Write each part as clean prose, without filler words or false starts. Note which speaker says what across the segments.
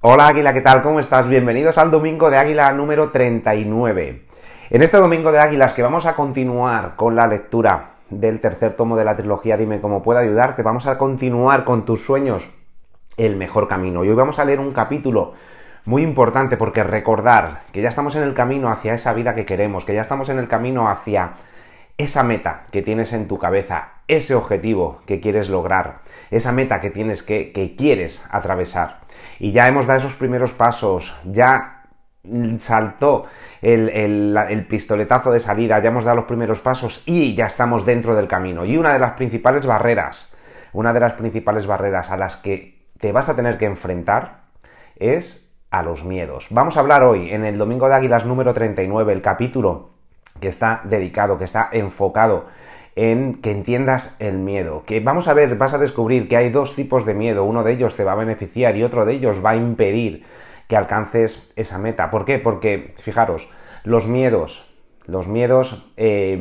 Speaker 1: Hola Águila, ¿qué tal? ¿Cómo estás? Bienvenidos al Domingo de Águila número 39. En este Domingo de Águilas que vamos a continuar con la lectura del tercer tomo de la trilogía Dime cómo puedo ayudarte, vamos a continuar con tus sueños, el mejor camino. Y hoy vamos a leer un capítulo muy importante porque recordar que ya estamos en el camino hacia esa vida que queremos, que ya estamos en el camino hacia esa meta que tienes en tu cabeza, ese objetivo que quieres lograr, esa meta que quieres atravesar. Y ya hemos dado esos primeros pasos, ya saltó el pistoletazo de salida, ya hemos dado los primeros pasos y ya estamos dentro del camino. Y una de las principales barreras a las que te vas a tener que enfrentar es a los miedos. Vamos a hablar hoy, en el Domingo de Águilas número 39, el capítulo que está dedicado, que está enfocado en que entiendas el miedo. Que vamos a ver, vas a descubrir que hay dos tipos de miedo. Uno de ellos te va a beneficiar y otro de ellos va a impedir que alcances esa meta. ¿Por qué? Porque, fijaros, los miedos te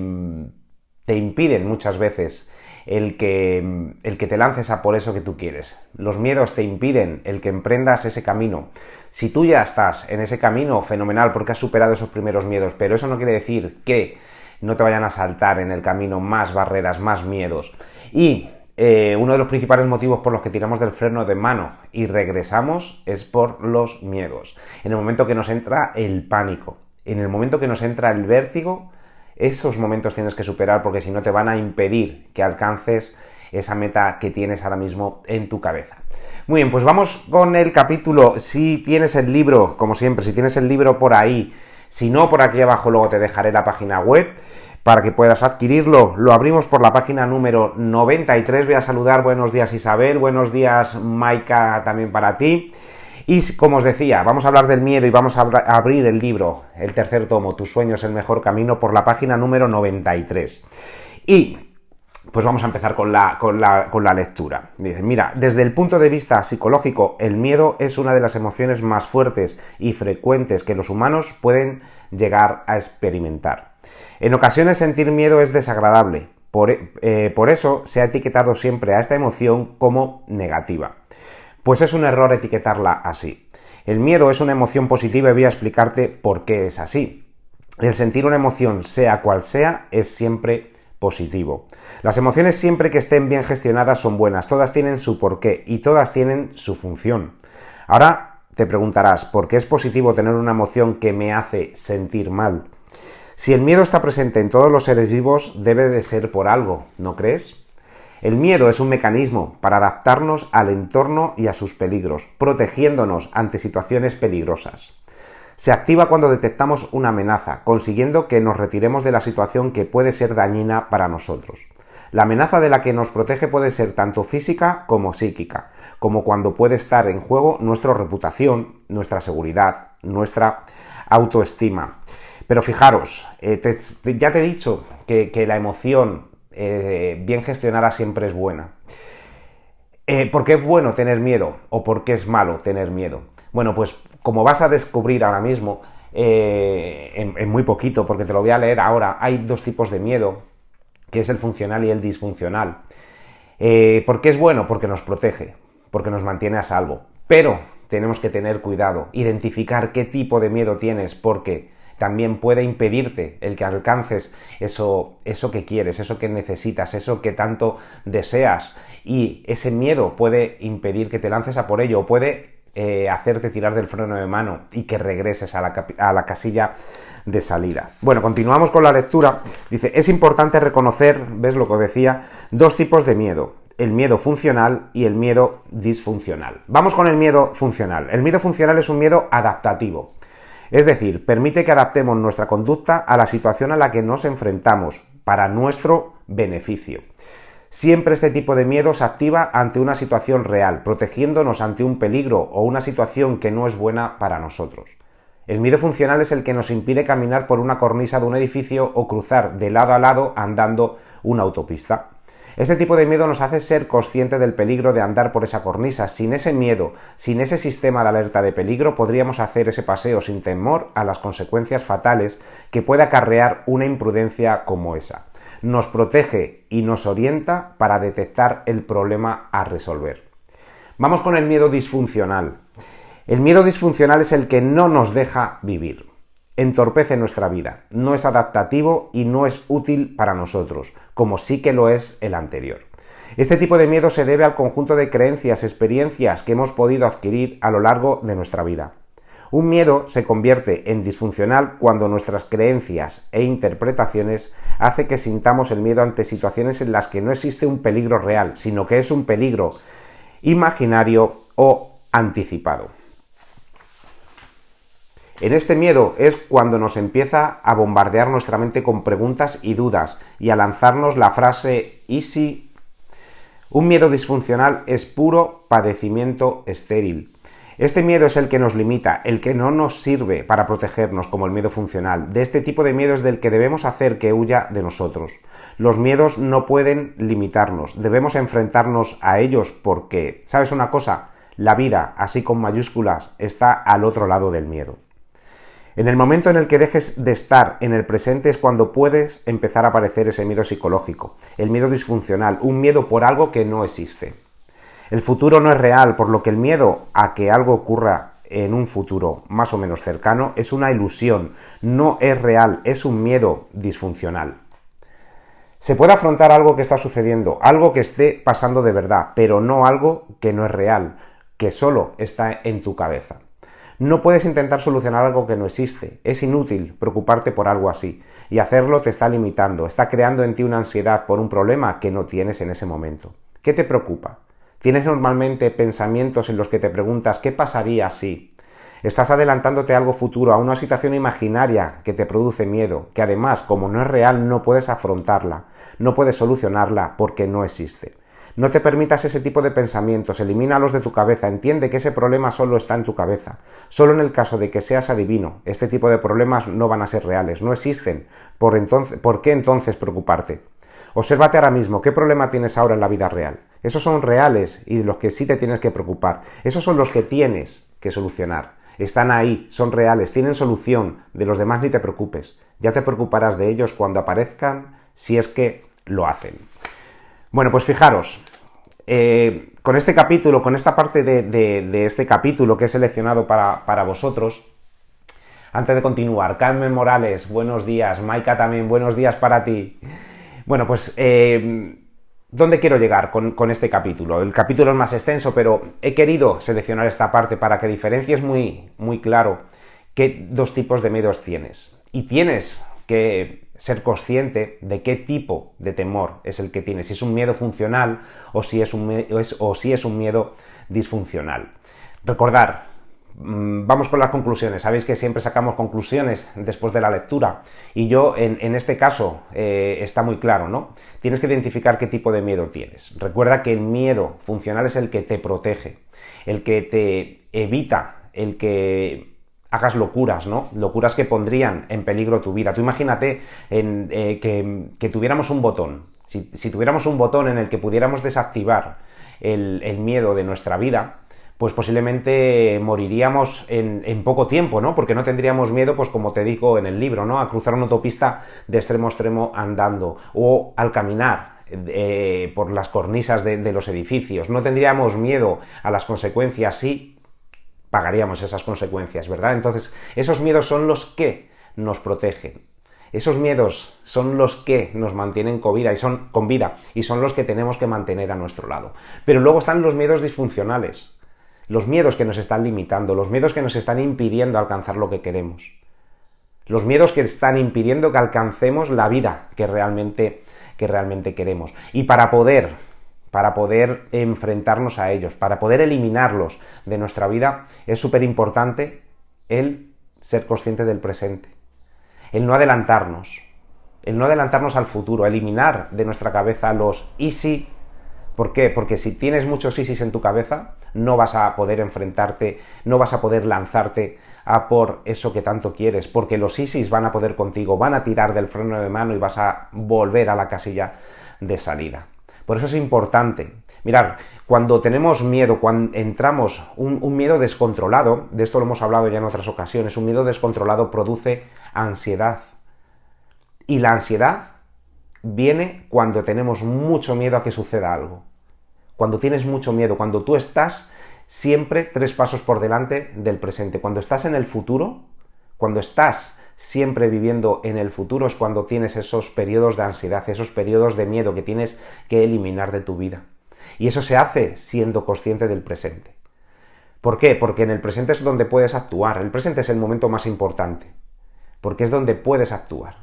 Speaker 1: impiden muchas veces el que te lances a por eso que tú quieres. Los miedos te impiden el que emprendas ese camino. Si tú ya estás en ese camino, fenomenal, porque has superado esos primeros miedos, pero eso no quiere decir que no te vayan a saltar en el camino más barreras, más miedos. Y uno de los principales motivos por los que tiramos del freno de mano y regresamos es por los miedos. En el momento que nos entra el pánico, en el momento que nos entra el vértigo, esos momentos tienes que superar porque si no te van a impedir que alcances esa meta que tienes ahora mismo en tu cabeza. Muy bien, pues vamos con el capítulo. Si tienes el libro, como siempre, si tienes el libro por ahí, si no, por aquí abajo luego te dejaré la página web para que puedas adquirirlo. Lo abrimos por la página número 93. Voy a saludar, buenos días Isabel, buenos días Maika también para ti. Y como os decía, vamos a hablar del miedo y vamos a abrir el libro, el tercer tomo, Tus sueños, el mejor camino, por la página número 93. Y pues vamos a empezar con la lectura. Dice, mira, desde el punto de vista psicológico, el miedo es una de las emociones más fuertes y frecuentes que los humanos pueden llegar a experimentar. En ocasiones sentir miedo es desagradable, por eso se ha etiquetado siempre a esta emoción como negativa. Pues es un error etiquetarla así. El miedo es una emoción positiva y voy a explicarte por qué es así. El sentir una emoción, sea cual sea, es siempre positivo. Las emociones, siempre que estén bien gestionadas, son buenas. Todas tienen su porqué y todas tienen su función. Ahora te preguntarás, ¿por qué es positivo tener una emoción que me hace sentir mal? Si el miedo está presente en todos los seres vivos, debe de ser por algo, ¿no crees? El miedo es un mecanismo para adaptarnos al entorno y a sus peligros, protegiéndonos ante situaciones peligrosas. Se activa cuando detectamos una amenaza, consiguiendo que nos retiremos de la situación que puede ser dañina para nosotros. La amenaza de la que nos protege puede ser tanto física como psíquica, como cuando puede estar en juego nuestra reputación, nuestra seguridad, nuestra autoestima. Pero fijaros, ya te he dicho que la emoción bien gestionada siempre es buena. ¿Por qué es bueno tener miedo o por qué es malo tener miedo? Bueno, pues como vas a descubrir ahora mismo, en muy poquito, porque te lo voy a leer ahora, hay dos tipos de miedo, que es el funcional y el disfuncional. ¿Por qué es bueno? Porque nos protege, porque nos mantiene a salvo. Pero tenemos que tener cuidado, identificar qué tipo de miedo tienes, porque también puede impedirte el que alcances eso que quieres, eso que necesitas, eso que tanto deseas. Y ese miedo puede impedir que te lances a por ello, o puede hacerte tirar del freno de mano y que regreses a la casilla de salida. Bueno, continuamos con la lectura. Dice, es importante reconocer, ves lo que decía, dos tipos de miedo. El miedo funcional y el miedo disfuncional. Vamos con el miedo funcional. El miedo funcional es un miedo adaptativo. Es decir, permite que adaptemos nuestra conducta a la situación a la que nos enfrentamos para nuestro beneficio. Siempre este tipo de miedo se activa ante una situación real, protegiéndonos ante un peligro o una situación que no es buena para nosotros. El miedo funcional es el que nos impide caminar por una cornisa de un edificio o cruzar de lado a lado andando una autopista. Este tipo de miedo nos hace ser conscientes del peligro de andar por esa cornisa. Sin ese miedo, sin ese sistema de alerta de peligro, podríamos hacer ese paseo sin temor a las consecuencias fatales que puede acarrear una imprudencia como esa. Nos protege y nos orienta para detectar el problema a resolver. Vamos con el miedo disfuncional. El miedo disfuncional es el que no nos deja vivir, entorpece nuestra vida, no es adaptativo y no es útil para nosotros, como sí que lo es el anterior. Este tipo de miedo se debe al conjunto de creencias, experiencias que hemos podido adquirir a lo largo de nuestra vida. Un miedo se convierte en disfuncional cuando nuestras creencias e interpretaciones hacen que sintamos el miedo ante situaciones en las que no existe un peligro real, sino que es un peligro imaginario o anticipado. En este miedo es cuando nos empieza a bombardear nuestra mente con preguntas y dudas y a lanzarnos la frase ¿y si? Un miedo disfuncional es puro padecimiento estéril. Este miedo es el que nos limita, el que no nos sirve para protegernos como el miedo funcional. De este tipo de miedo es del que debemos hacer que huya de nosotros. Los miedos no pueden limitarnos, debemos enfrentarnos a ellos porque, ¿sabes una cosa? La vida, así con mayúsculas, está al otro lado del miedo. En el momento en el que dejes de estar en el presente es cuando puedes empezar a aparecer ese miedo psicológico, el miedo disfuncional, un miedo por algo que no existe. El futuro no es real, por lo que el miedo a que algo ocurra en un futuro más o menos cercano es una ilusión, no es real, es un miedo disfuncional. Se puede afrontar algo que está sucediendo, algo que esté pasando de verdad, pero no algo que no es real, que solo está en tu cabeza. No puedes intentar solucionar algo que no existe, es inútil preocuparte por algo así, y hacerlo te está limitando, está creando en ti una ansiedad por un problema que no tienes en ese momento. ¿Qué te preocupa? ¿Tienes normalmente pensamientos en los que te preguntas ¿qué pasaría si? Estás adelantándote a algo futuro, a una situación imaginaria que te produce miedo, que además, como no es real, no puedes afrontarla, no puedes solucionarla porque no existe. No te permitas ese tipo de pensamientos, elimínalos de tu cabeza, entiende que ese problema solo está en tu cabeza. Solo en el caso de que seas adivino, este tipo de problemas no van a ser reales, no existen. ¿Por qué entonces preocuparte? Obsérvate ahora mismo, ¿qué problema tienes ahora en la vida real? Esos son reales y de los que sí te tienes que preocupar. Esos son los que tienes que solucionar. Están ahí, son reales, tienen solución. De los demás ni te preocupes. Ya te preocuparás de ellos cuando aparezcan, si es que lo hacen. Bueno, pues fijaros, con este capítulo, con esta parte de este capítulo que he seleccionado para vosotros, antes de continuar, Carmen Morales, buenos días, Maika también, buenos días para ti. Bueno, pues, ¿dónde quiero llegar con este capítulo? El capítulo es más extenso, pero he querido seleccionar esta parte para que diferencies muy claro qué dos tipos de miedos tienes. Y tienes que ser consciente de qué tipo de temor es el que tienes, si es un miedo funcional o si es un miedo disfuncional. Recordar, vamos con las conclusiones. Sabéis que siempre sacamos conclusiones después de la lectura y yo en este caso está muy claro, ¿no? Tienes que identificar qué tipo de miedo tienes. Recuerda que el miedo funcional es el que te protege, el que te evita, el que hagas locuras, ¿no? Locuras que pondrían en peligro tu vida. Tú imagínate que tuviéramos un botón. Si tuviéramos un botón en el que pudiéramos desactivar el miedo de nuestra vida, pues posiblemente moriríamos en poco tiempo, ¿no? Porque no tendríamos miedo, pues como te digo en el libro, ¿no? A cruzar una autopista de extremo a extremo andando o al caminar por las cornisas de los edificios. No tendríamos miedo a las consecuencias, sí pagaríamos esas consecuencias, ¿verdad? Entonces, esos miedos son los que nos protegen. Esos miedos son los que nos mantienen con vida y son los que tenemos que mantener a nuestro lado. Pero luego están los miedos disfuncionales, los miedos que nos están limitando, los miedos que nos están impidiendo alcanzar lo que queremos, los miedos que están impidiendo que alcancemos la vida que realmente queremos. Y para poder enfrentarnos a ellos, para poder eliminarlos de nuestra vida, es súper importante el ser consciente del presente, el no adelantarnos al futuro, eliminar de nuestra cabeza los y si. ¿Por qué? Porque si tienes muchos ISIS en tu cabeza, no vas a poder enfrentarte, no vas a poder lanzarte a por eso que tanto quieres, porque los ISIS van a poder contigo, van a tirar del freno de mano y vas a volver a la casilla de salida. Por eso es importante. Mirad, cuando tenemos miedo, cuando entramos un miedo descontrolado, de esto lo hemos hablado ya en otras ocasiones, un miedo descontrolado produce ansiedad. Y la ansiedad viene cuando tenemos mucho miedo a que suceda algo. Cuando tienes mucho miedo, cuando tú estás siempre 3 pasos por delante del presente. Cuando estás en el futuro, cuando estás siempre viviendo en el futuro, es cuando tienes esos periodos de ansiedad, esos periodos de miedo que tienes que eliminar de tu vida. Y eso se hace siendo consciente del presente. ¿Por qué? Porque en el presente es donde puedes actuar. El presente es el momento más importante, porque es donde puedes actuar.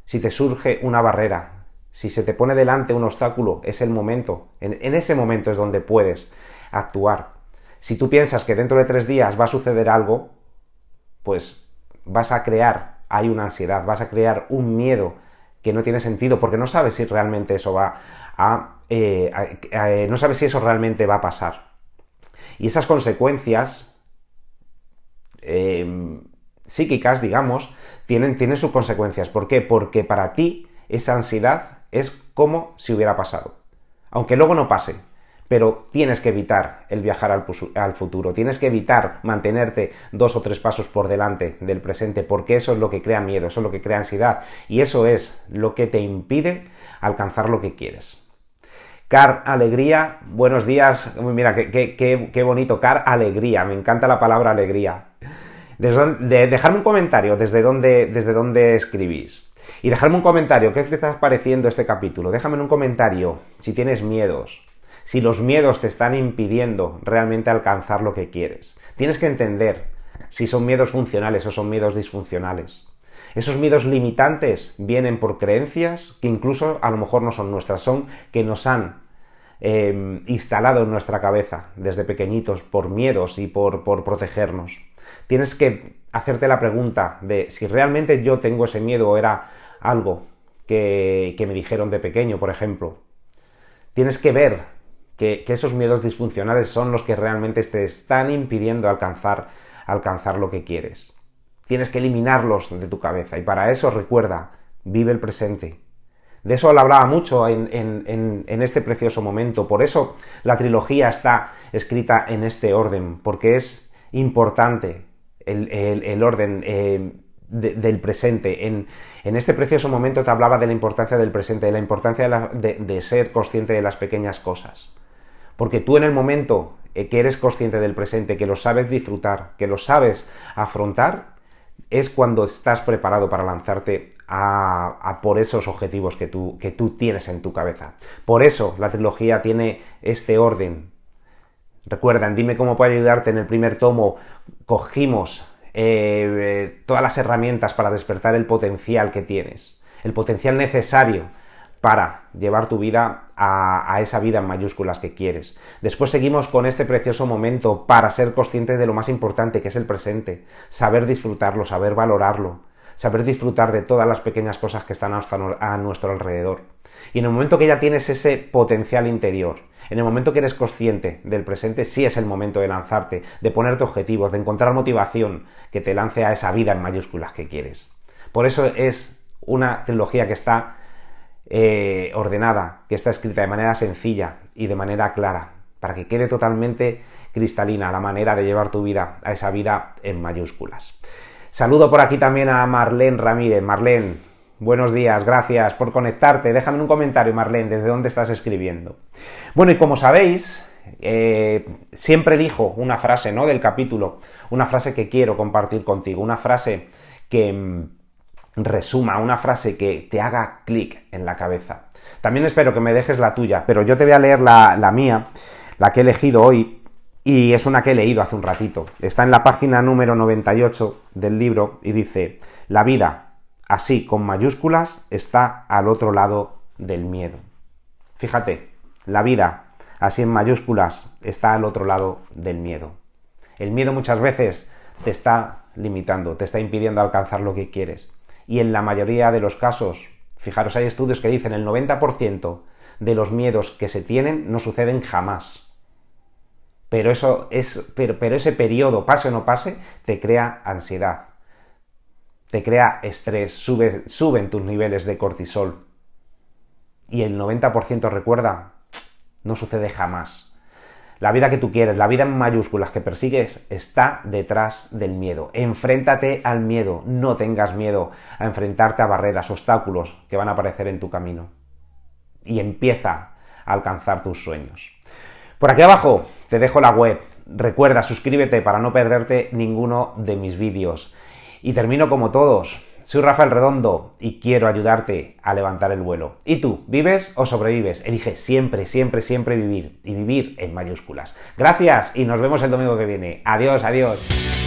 Speaker 1: Si te surge una barrera, si se te pone delante un obstáculo, es el momento. En ese momento es donde puedes actuar. Si tú piensas que dentro de 3 días va a suceder algo, pues vas a crear ahí una ansiedad, vas a crear un miedo que no tiene sentido, porque no sabes si realmente eso no sabes si eso realmente va a pasar. Y esas consecuencias psíquicas, digamos, tienen sus consecuencias. ¿Por qué? Porque para ti esa ansiedad es como si hubiera pasado. Aunque luego no pase, pero tienes que evitar el viajar al futuro, tienes que evitar mantenerte 2 o 3 pasos por delante del presente, porque eso es lo que crea miedo, eso es lo que crea ansiedad, y eso es lo que te impide alcanzar lo que quieres. Car Alegría, buenos días. Mira, qué bonito, Car Alegría, me encanta la palabra alegría. Dejarme un comentario desde dónde escribís. Y dejarme un comentario, ¿qué te está pareciendo este capítulo? Déjame en un comentario si tienes miedos, si los miedos te están impidiendo realmente alcanzar lo que quieres. Tienes que entender si son miedos funcionales o son miedos disfuncionales. Esos miedos limitantes vienen por creencias que incluso a lo mejor no son nuestras, son que nos han instalado en nuestra cabeza desde pequeñitos por miedos y por protegernos. Tienes que hacerte la pregunta de si realmente yo tengo ese miedo o era algo que me dijeron de pequeño, por ejemplo. Tienes que ver que esos miedos disfuncionales son los que realmente te están impidiendo alcanzar lo que quieres. Tienes que eliminarlos de tu cabeza y para eso recuerda, vive el presente. De eso lo hablaba mucho en este precioso momento, por eso la trilogía está escrita en este orden, porque es importante el orden del presente. En este precioso momento te hablaba de la importancia del presente, de la importancia de ser consciente de las pequeñas cosas. Porque tú en el momento que eres consciente del presente, que lo sabes disfrutar, que lo sabes afrontar, es cuando estás preparado para lanzarte a por esos objetivos que tú tienes en tu cabeza. Por eso la trilogía tiene este orden. Recuerda, Dime cómo puedo ayudarte, en el primer tomo cogimos todas las herramientas para despertar el potencial que tienes, el potencial necesario para llevar tu vida a esa vida en mayúsculas que quieres. Después seguimos con este precioso momento para ser consciente de lo más importante, que es el presente, saber disfrutarlo, saber valorarlo, saber disfrutar de todas las pequeñas cosas que están a nuestro alrededor. Y en el momento que ya tienes ese potencial interior, en el momento que eres consciente del presente, sí es el momento de lanzarte, de ponerte objetivos, de encontrar motivación que te lance a esa vida en mayúsculas que quieres. Por eso es una trilogía que está ordenada, que está escrita de manera sencilla y de manera clara, para que quede totalmente cristalina la manera de llevar tu vida a esa vida en mayúsculas. Saludo por aquí también a Marlene Ramírez. Marlene, buenos días, gracias por conectarte. Déjame en un comentario, Marlene, desde dónde estás escribiendo. Bueno, y como sabéis, siempre elijo una frase, ¿no?, del capítulo, una frase que quiero compartir contigo, una frase que resuma, una frase que te haga clic en la cabeza. También espero que me dejes la tuya, pero yo te voy a leer la mía, la que he elegido hoy, y es una que he leído hace un ratito. Está en la página número 98 del libro y dice: la vida, así con mayúsculas, está al otro lado del miedo. Fíjate, la vida, así en mayúsculas, está al otro lado del miedo. El miedo muchas veces te está limitando, te está impidiendo alcanzar lo que quieres. Y en la mayoría de los casos, fijaros, hay estudios que dicen el 90% de los miedos que se tienen no suceden jamás. Pero ese periodo, pase o no pase, te crea ansiedad, te crea estrés, suben tus niveles de cortisol. Y el 90%, recuerda, no sucede jamás. La vida que tú quieres, la vida en mayúsculas que persigues, está detrás del miedo. Enfréntate al miedo, no tengas miedo a enfrentarte a barreras, obstáculos que van a aparecer en tu camino. Y empieza a alcanzar tus sueños. Por aquí abajo te dejo la web Recuerda, suscríbete para no perderte ninguno de mis vídeos. Y termino como todos. Soy Rafael Redondo y quiero ayudarte a levantar el vuelo. ¿Y tú, vives o sobrevives? Elige siempre, siempre, siempre vivir. Y vivir en mayúsculas. Gracias y nos vemos el domingo que viene. Adiós, adiós.